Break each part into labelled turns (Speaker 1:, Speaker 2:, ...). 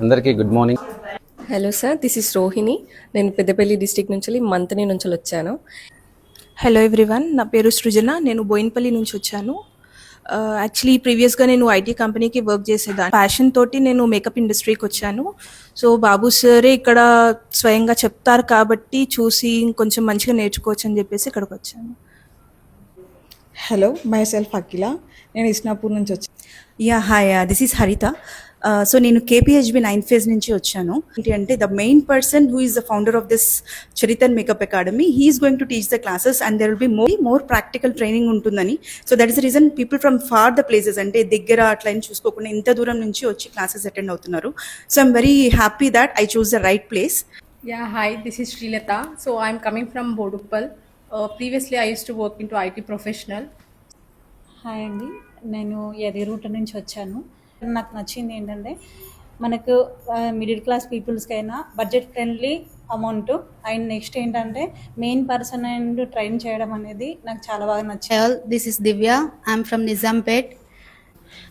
Speaker 1: అందరికీ good morning.
Speaker 2: Hello sir, this is Rohini. నేను Peddapalli district నుంచి మంతని నుంచి వచ్చాను.
Speaker 3: హలో ఎవ్రీవన్, నా పేరు సృజన. నేను బోయిన్పల్లి నుంచి వచ్చాను. యాక్చువల్లీ ప్రీవియస్గా నేను ఐటీ కంపెనీకి వర్క్ చేసేదాన్ని. ప్యాషన్ తోటి నేను మేకప్ ఇండస్ట్రీకి వచ్చాను. సో బాబు సరే ఇక్కడ స్వయంగా చెప్తారు కాబట్టి చూసి ఇంకొంచెం మంచిగా నేర్చుకోవచ్చు అని చెప్పేసి ఇక్కడికి వచ్చాను.
Speaker 4: Hello, myself Akhila. నేను ఇస్నాపూర్ నుంచి వచ్చాను.
Speaker 5: Hi, this is Haritha. So నేను కేపీహెచ్బి 9th phase నుంచి వచ్చాను. ఏంటి అంటే the main person who is the founder of this Charithan makeup academy, he is going to teach the classes and there will be more practical training ఉంటుందని. So that is the reason people from far the places, అంటే దగ్గర అట్లా అని చూసుకోకుండా ఇంత దూరం నుంచి వచ్చి క్లాసెస్ అటెండ్ అవుతున్నారు. So I'm very happy that I choose the right place.
Speaker 6: Yeah, hi, this is Srilata. So I'm coming from Boduppal. Previously, I used to work into IT professional.
Speaker 7: Hi అండి, నేను ఎర్రూట నుంచి వచ్చాను. నాకు నచ్చింది ఏంటంటే మనకు మిడిల్ క్లాస్ పీపుల్స్కైనా budget friendly amount, and next ఏంటంటే మెయిన్ పర్సన్ అండ్ ట్రైన్ చేయడం అనేది నాకు చాలా బాగా నచ్చింది.
Speaker 8: This is Divya, I'm from Nizampet.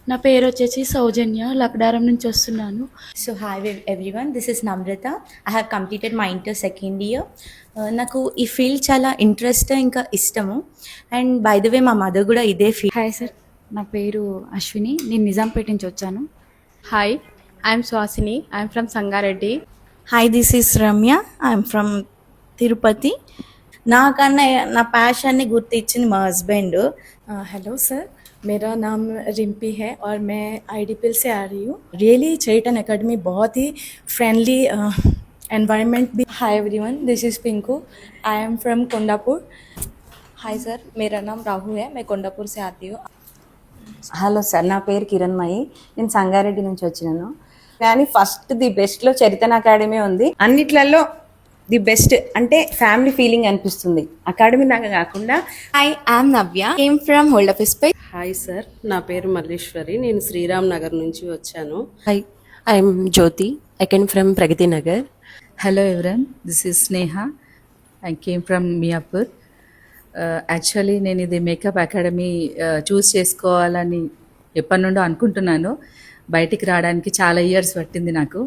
Speaker 8: నా పేరు వచ్చేసి సౌజన్య, లక్డారం నుంచి వస్తున్నాను.
Speaker 9: So hi everyone, this is Namrata. I have completed my inter second year. నాకు ఈ ఫీల్డ్ చాలా ఇంట్రెస్ట్ ఇంకా ఇష్టము. అండ్ బై ద వే మా మదర్ కూడా ఇదే ఫీల్డ్.
Speaker 8: హాయ్ సార్, నా పేరు అశ్విని, నేను నిజాంపేట నుంచి వచ్చాను.
Speaker 6: Hi, I'm Swasini. I'm from Sangareddy.
Speaker 10: Hi, this is Ramya, I'm from Tirupati. నాకన్నా నా ప్యాషన్ని గుర్తించింది మా హస్బెండ్.
Speaker 11: हेलो सर, मेरा नाम रिम्पी है और मैं आईडीपीएल से आ रही हूँ. रियली चरितन एकेडमी बहुत ही फ्रेंडली एनवायरनमेंट भी. Hi everyone, this is Pinku. I am from Kondapur.
Speaker 12: Hi sir, मेरा नाम राहु है, मैं कोंडापुर से आती हूँ.
Speaker 13: హలో సార్, నా పేరు కిరణ్మయి, నేను సంగారెడ్డి నుంచి వచ్చినాను. కానీ ఫస్ట్ ది బెస్ట్లో చరితన్ అకాడమీ ఉంది. అన్నిట్లలో ది బెస్ట్ అంటే ఫ్యామిలీ ఫీలింగ్ అనిపిస్తుంది అకాడమీ లాగా కాకుండా.
Speaker 12: Hi, I'm Navya, came from Hold Up Space.
Speaker 14: Hi sir, నా పేరు మల్లేశ్వరి, నేను శ్రీరామ్ నగర్ నుంచి వచ్చాను.
Speaker 15: Hi, I'm Jyothi, I came from Pragathi Nagar.
Speaker 16: Hello everyone, this is Sneha, I came from Miyapur. Actually నేను ఇది మేకప్ అకాడమీ చూస్ చేసుకోవాలని ఎప్పటి నుండో అనుకుంటున్నాను. బయటికి రావడానికి చాలా ఇయర్స్ పట్టింది నాకు.